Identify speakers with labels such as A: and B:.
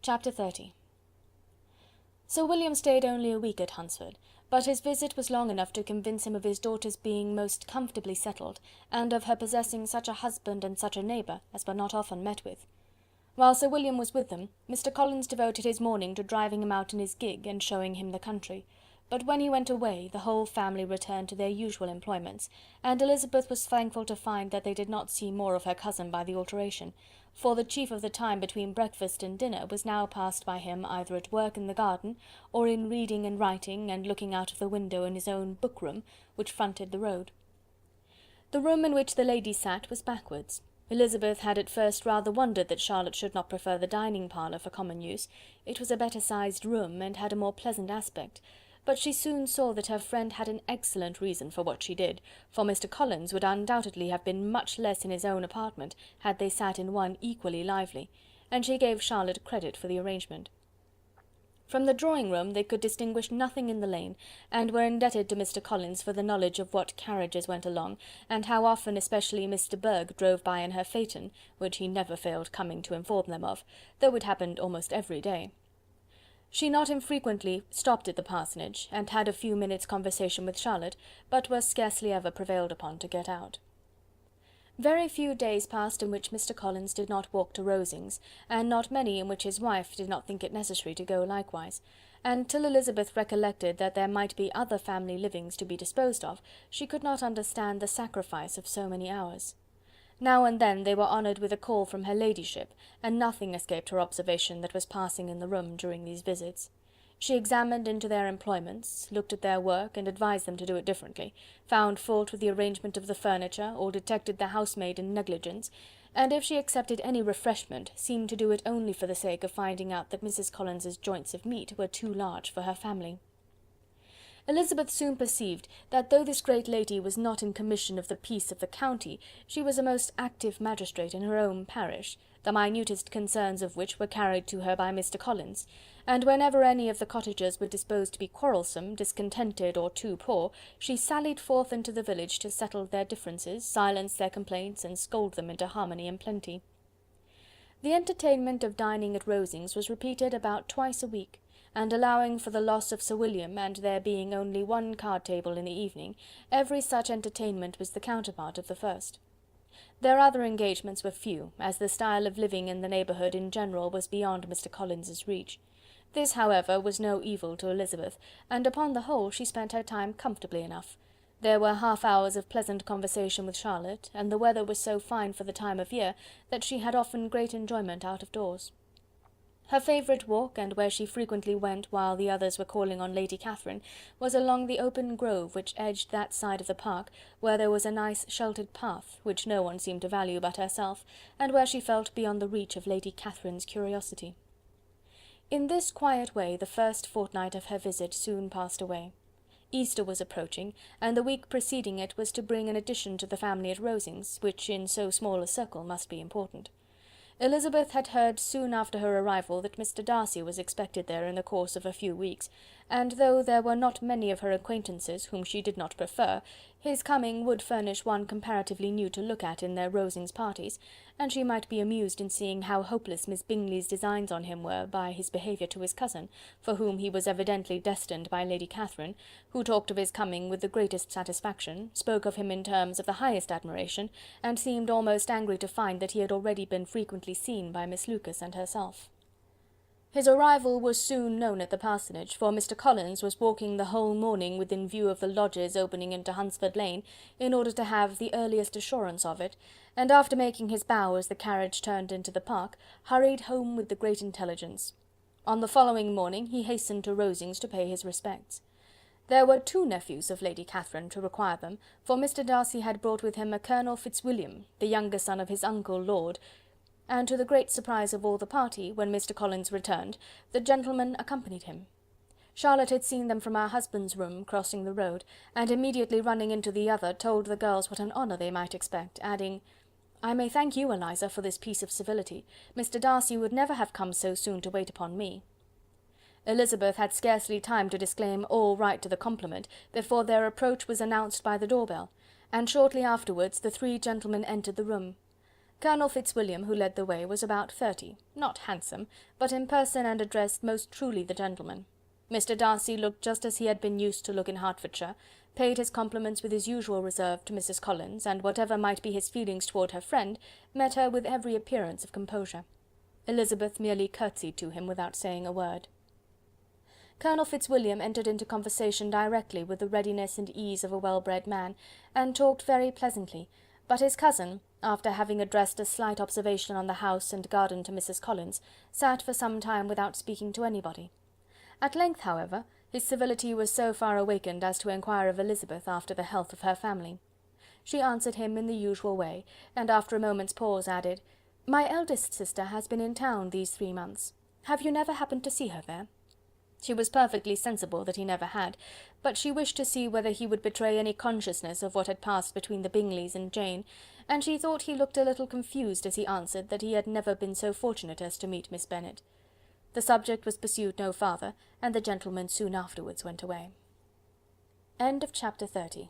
A: Chapter 30. Sir William stayed only a week at Hunsford, but his visit was long enough to convince him of his daughter's being most comfortably settled, and of her possessing such a husband and such a neighbour as were not often met with. While Sir William was with them, Mr. Collins devoted his morning to driving him out in his gig and showing him the country, but when he went away the whole family returned to their usual employments, and Elizabeth was thankful to find that they did not see more of her cousin by the alteration, for the chief of the time between breakfast and dinner was now passed by him either at work in the garden, or in reading and writing, and looking out of the window in his own book-room, which fronted the road. The room in which the ladies sat was backwards. Elizabeth had at first rather wondered that Charlotte should not prefer the dining parlour for common use. It was a better-sized room, and had a more pleasant aspect, but she soon saw that her friend had an excellent reason for what she did, for Mr. Collins would undoubtedly have been much less in his own apartment had they sat in one equally lively, and she gave Charlotte credit for the arrangement. From the drawing-room they could distinguish nothing in the lane, and were indebted to Mr. Collins for the knowledge of what carriages went along, and how often especially Mr. Burge drove by in her phaeton, which he never failed coming to inform them of, though it happened almost every day. She not infrequently stopped at the parsonage, and had a few minutes' conversation with Charlotte, but was scarcely ever prevailed upon to get out. Very few days passed in which Mr. Collins did not walk to Rosings, and not many in which his wife did not think it necessary to go likewise, and till Elizabeth recollected that there might be other family livings to be disposed of, she could not understand the sacrifice of so many hours. Now and then they were honoured with a call from her ladyship, and nothing escaped her observation that was passing in the room during these visits. She examined into their employments, looked at their work, and advised them to do it differently, found fault with the arrangement of the furniture, or detected the housemaid in negligence, and if she accepted any refreshment, seemed to do it only for the sake of finding out that Mrs. Collins's joints of meat were too large for her family. Elizabeth soon perceived that though this great lady was not in commission of the peace of the county, she was a most active magistrate in her own parish, the minutest concerns of which were carried to her by Mr. Collins, and whenever any of the cottagers were disposed to be quarrelsome, discontented, or too poor, she sallied forth into the village to settle their differences, silence their complaints, and scold them into harmony and plenty. The entertainment of dining at Rosings was repeated about twice a week, and allowing for the loss of Sir William, and there being only one card-table in the evening, every such entertainment was the counterpart of the first. Their other engagements were few, as the style of living in the neighbourhood in general was beyond Mr. Collins's reach. This, however, was no evil to Elizabeth, and upon the whole she spent her time comfortably enough. There were half-hours of pleasant conversation with Charlotte, and the weather was so fine for the time of year that she had often great enjoyment out of doors. Her favourite walk, and where she frequently went while the others were calling on Lady Catherine, was along the open grove which edged that side of the park, where there was a nice sheltered path, which no one seemed to value but herself, and where she felt beyond the reach of Lady Catherine's curiosity. In this quiet way the first fortnight of her visit soon passed away. Easter was approaching, and the week preceding it was to bring an addition to the family at Rosings, which in so small a circle must be important. Elizabeth had heard soon after her arrival that Mr. Darcy was expected there in the course of a few weeks, and though there were not many of her acquaintances whom she did not prefer, his coming would furnish one comparatively new to look at in their Rosings parties, and she might be amused in seeing how hopeless Miss Bingley's designs on him were by his behaviour to his cousin, for whom he was evidently destined by Lady Catherine, who talked of his coming with the greatest satisfaction, spoke of him in terms of the highest admiration, and seemed almost angry to find that he had already been frequently seen by Miss Lucas and herself. His arrival was soon known at the parsonage, for Mr. Collins was walking the whole morning within view of the lodges opening into Hunsford Lane, in order to have the earliest assurance of it, and after making his bow as the carriage turned into the park, hurried home with the great intelligence. On the following morning he hastened to Rosings to pay his respects. There were two nephews of Lady Catherine to require them, for Mr. Darcy had brought with him a Colonel Fitzwilliam, the younger son of his uncle Lord, and to the great surprise of all the party, when Mr. Collins returned, the gentleman accompanied him. Charlotte had seen them from her husband's room, crossing the road, and immediately running into the other, told the girls what an honour they might expect, adding, "I may thank you, Eliza, for this piece of civility. Mr. Darcy would never have come so soon to wait upon me." Elizabeth had scarcely time to disclaim all right to the compliment, before their approach was announced by the door-bell, and shortly afterwards the three gentlemen entered the room. Colonel Fitzwilliam, who led the way, was about 30, not handsome, but in person and address most truly the gentleman. Mr. Darcy looked just as he had been used to look in Hertfordshire, paid his compliments with his usual reserve to Mrs. Collins, and whatever might be his feelings toward her friend, met her with every appearance of composure. Elizabeth merely curtsied to him without saying a word. Colonel Fitzwilliam entered into conversation directly with the readiness and ease of a well-bred man, and talked very pleasantly, but his cousin, after having addressed a slight observation on the house and garden to Mrs. Collins, sat for some time without speaking to anybody. At length, however, his civility was so far awakened as to inquire of Elizabeth after the health of her family. She answered him in the usual way, and after a moment's pause added, "My eldest sister has been in town these 3 months. Have you never happened to see her there?" She was perfectly sensible that he never had, but she wished to see whether he would betray any consciousness of what had passed between the Bingleys and Jane, and she thought he looked a little confused as he answered that he had never been so fortunate as to meet Miss Bennet. The subject was pursued no farther, and the gentleman soon afterwards went away. End of chapter 30.